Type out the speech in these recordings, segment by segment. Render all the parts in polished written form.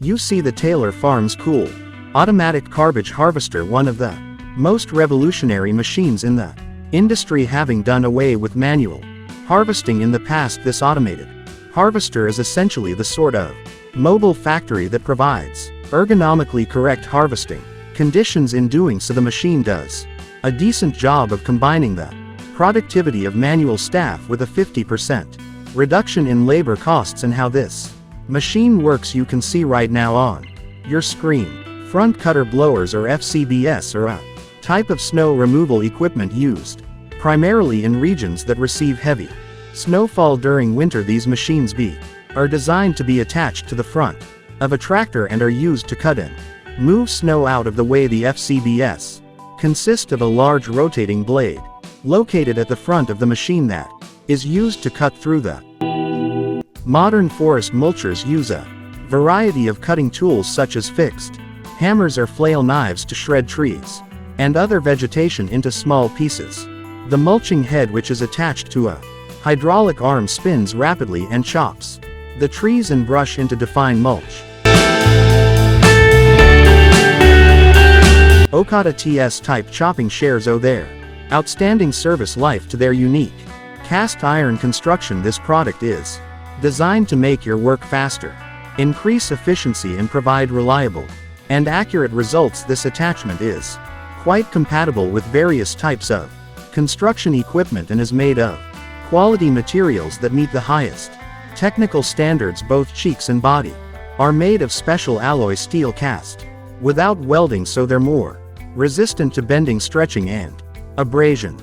You see the Taylor Farms Cool automatic garbage harvester, one of the most revolutionary machines in the industry, having done away with manual harvesting in the past. This automated harvester is essentially the sort of mobile factory that provides ergonomically correct harvesting conditions. In doing so, the machine does a decent job of combining the productivity of manual staff with a 50% reduction in labor costs. And how this machine works you can see right now on your screen. Front cutter blowers, or FCBS, are a type of snow removal equipment used primarily in regions that receive heavy snowfall during winter. These machines are designed to be attached to the front of a tractor and are used to cut and move snow out of the way. The FCBS consists of a large rotating blade located at the front of the machine that is used to cut through the. Modern forest mulchers use a variety of cutting tools such as fixed hammers or flail knives to shred trees and other vegetation into small pieces. The mulching head, which is attached to a hydraulic arm, spins rapidly and chops the trees and brush into defined mulch. Okada TS-type chopping shares owe their outstanding service life to their unique cast iron construction. This product is designed to make your work faster, increase efficiency, and provide reliable and accurate results. This attachment is quite compatible with various types of construction equipment and is made of quality materials that meet the highest technical standards. Both cheeks and body are made of special alloy steel cast without welding, so they're more resistant to bending, stretching, and abrasion.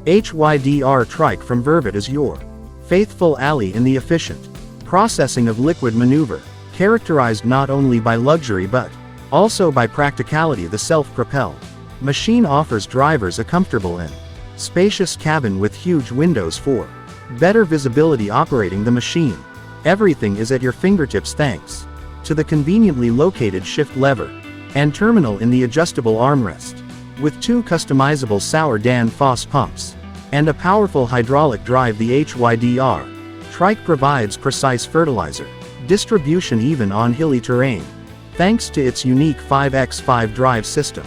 HYDR Trike from Vervet is your faithful ally in the efficient processing of liquid maneuver, characterized not only by luxury but also by practicality. The self-propelled machine offers drivers a comfortable and spacious cabin with huge windows for better visibility. Operating the machine, everything is at your fingertips thanks to the conveniently located shift lever and terminal in the adjustable armrest. With two customizable Sauer-Dan-Foss pumps and a powerful hydraulic drive, the HYDR Trike provides precise fertilizer distribution even on hilly terrain, thanks to its unique 5x5 drive system.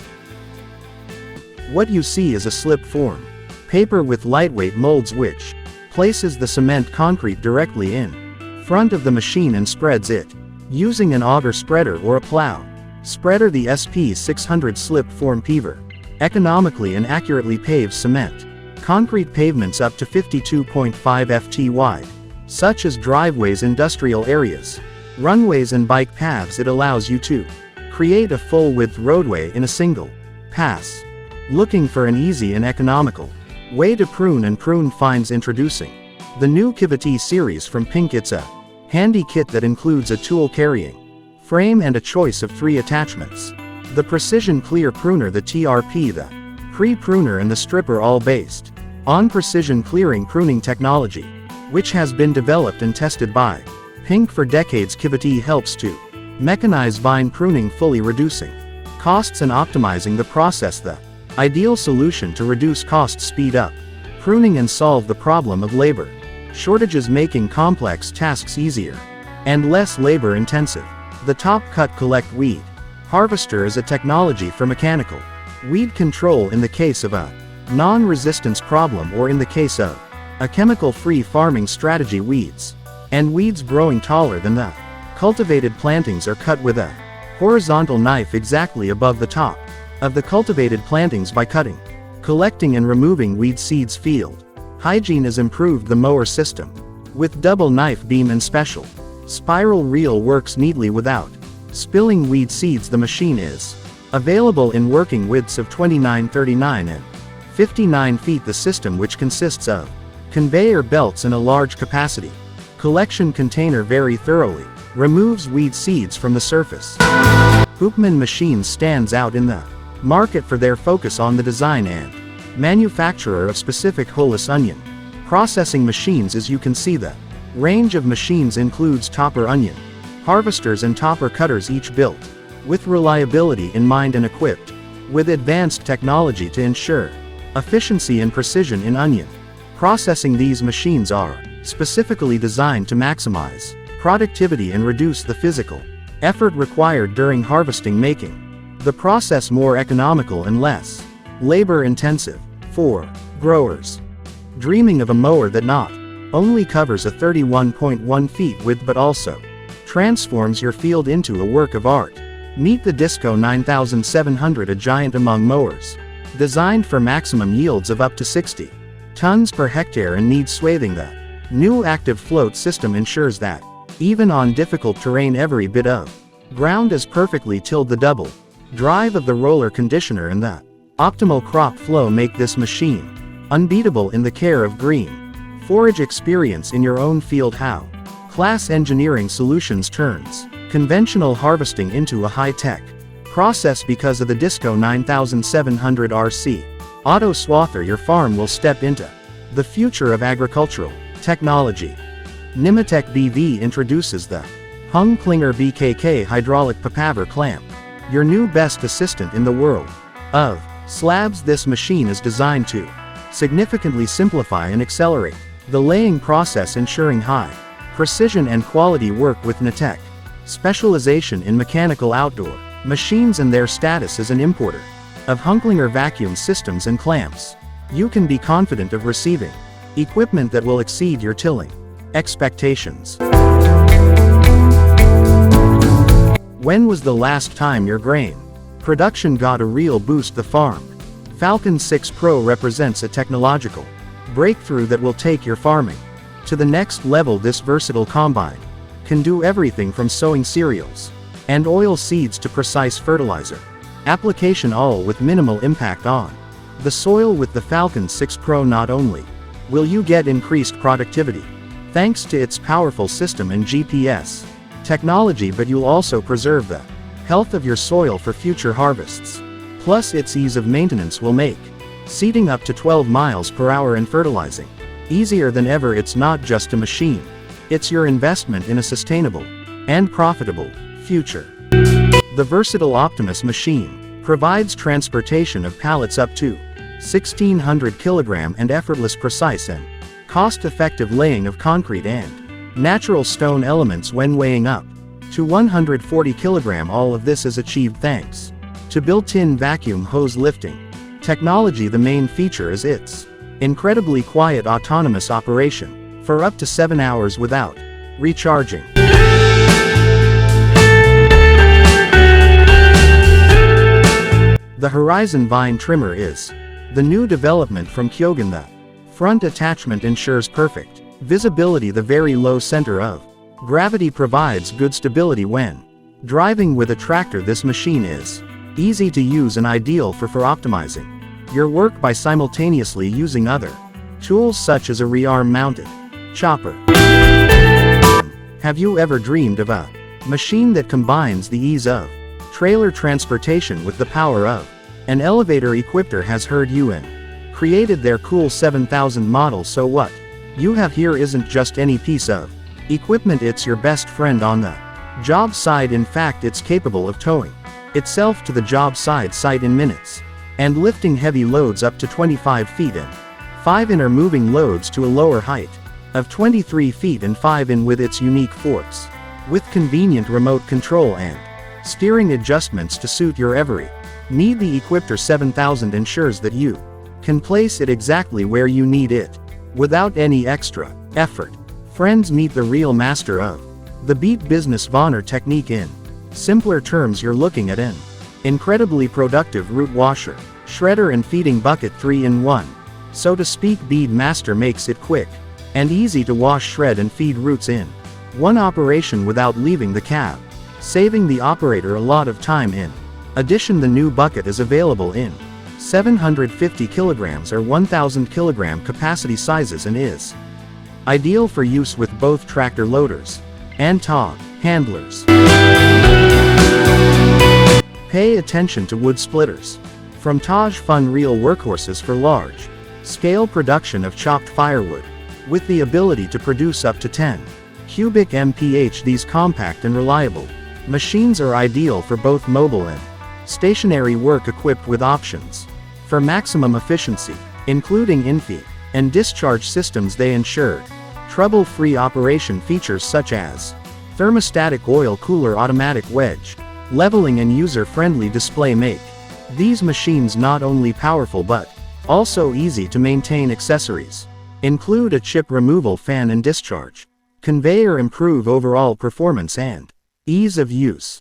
What you see is a slip-form paper with lightweight molds which places the cement concrete directly in front of the machine and spreads it using an auger spreader or a plow spreader. The SP600 slip-form paver economically and accurately paves cement concrete pavements up to 52.5 ft wide, such as driveways, industrial areas, runways, and bike paths. It allows you to create a full-width roadway in a single pass. Looking for an easy and economical way to prune and prune fines? Introducing the new Kivati series from Pink. It's a handy kit that includes a tool-carrying frame and a choice of 3 attachments: the Precision Clear Pruner, the TRP, the Pre-Pruner, and the Stripper, all based on precision clearing pruning technology, which has been developed and tested by Pink for decades. Kivati helps to mechanize vine pruning, fully reducing costs and optimizing the process, the ideal solution to reduce costs, speed up pruning, and solve the problem of labor shortages, making complex tasks easier and less labor-intensive. The Top Cut Collect Weed Harvester is a technology for mechanical weed control in the case of a non-resistance problem or in the case of a chemical-free farming strategy. Weeds and weeds growing taller than the cultivated plantings are cut with a horizontal knife exactly above the top of the cultivated plantings. By cutting, collecting, and removing weed seeds, field hygiene is improved. The mower system with double knife beam and special spiral reel works neatly without spilling weed seeds. The machine is available in working widths of 29, 39, and 59 feet. The system, which consists of conveyor belts and a large capacity collection container, very thoroughly removes weed seeds from the surface. Hoopman Machines stands out in the market for their focus on the design and manufacturer of specific hulless onion processing machines. As you can see, the range of machines includes topper onion harvesters and topper cutters, each built with reliability in mind and equipped with advanced technology to ensure efficiency and precision in onion processing. These machines are specifically designed to maximize productivity and reduce the physical Effort required during harvesting, making the process more economical and less labor intensive. 4. Growers. Dreaming of a mower that not only covers a 31.1 feet width but also transforms your field into a work of art? Meet the Disco 9700, a giant among mowers. Designed for maximum yields of up to 60 tons per hectare and needs swathing. The new active float system ensures that, even on difficult terrain, every bit of ground is perfectly tilled. The double drive of the roller conditioner and the optimal crop flow make this machine unbeatable in the care of green forage experience in your own field. How Class Engineering Solutions turns conventional harvesting into a high-tech process because of the Disco 9700 RC Auto Swather. Your farm will step into the future of agricultural technology. Nimatec BV introduces the Hung-Klinger BKK hydraulic papaver clamp, your new best assistant in the world of slabs. This machine is designed to significantly simplify and accelerate the laying process, ensuring high precision and quality work. With Nimatec specialization in mechanical outdoor machines and their status as an importer of Hung-Klinger vacuum systems and clamps, you can be confident of receiving equipment that will exceed your tilling expectations. When was the last time your grain production got a real boost? The Farm Falcon 6 Pro represents a technological breakthrough that will take your farming to the next level. This versatile combine can do everything from sowing cereals and oil seeds to precise fertilizer application, all with minimal impact on the soil. With the Falcon 6 Pro, not only will you get increased productivity thanks to its powerful system and GPS technology, but you'll also preserve the health of your soil for future harvests. Plus, its ease of maintenance will make seeding up to 12 miles per hour and fertilizing easier than ever. It's not just a machine, it's your investment in a sustainable and profitable future. The versatile Optimus machine provides transportation of pallets up to 1,600 kilogram and effortless, precise and cost-effective laying of concrete and natural stone elements when weighing up to 140 kilogram. All of this is achieved thanks to built-in vacuum hose lifting technology. The main feature is its incredibly quiet autonomous operation for up to 7 hours without recharging. The Horizon Vine Trimmer is the new development from Kyogen. The front attachment ensures perfect visibility. The very low center of gravity provides good stability when driving with a tractor. This machine is easy to use and ideal for optimizing your work by simultaneously using other tools such as a rearm mounted chopper. Have you ever dreamed of a machine that combines the ease of trailer transportation with the power of an elevator? Equipter has heard you and created their cool 7000 model. So what you have here isn't just any piece of equipment, it's your best friend on the job site. In fact, it's capable of towing itself to the job site in minutes and lifting heavy loads up to 25 feet and 5 in, or moving loads to a lower height of 23 feet and 5 in with its unique forks, with convenient remote control and steering adjustments to suit your every need. The Equipter 7000 ensures that you can place it exactly where you need it without any extra effort. Friends, meet the real master of the beat business Vonner technique. In simpler terms, you're looking at an incredibly productive root washer, shredder and feeding bucket 3-in-1. So to speak, Bead Master makes it quick and easy to wash, shred and feed roots in one operation without leaving the cab, saving the operator a lot of time. In addition, the new bucket is available in 750 kilograms or 1000 kilogram capacity sizes and is ideal for use with both tractor loaders and tog handlers. Pay attention to wood splitters. From Taj Fun, real workhorses for large scale production of chopped firewood, with the ability to produce up to 10 cubic mph. These compact and reliable machines are ideal for both mobile and stationary work, equipped with options for maximum efficiency, including infeed and discharge systems. They ensure trouble-free operation. Features such as Thermostatic oil cooler automatic wedge. Leveling and user-friendly display make these machines not only powerful but also easy to maintain. Accessories include a chip removal fan and discharge conveyor. Improve overall performance and ease of use.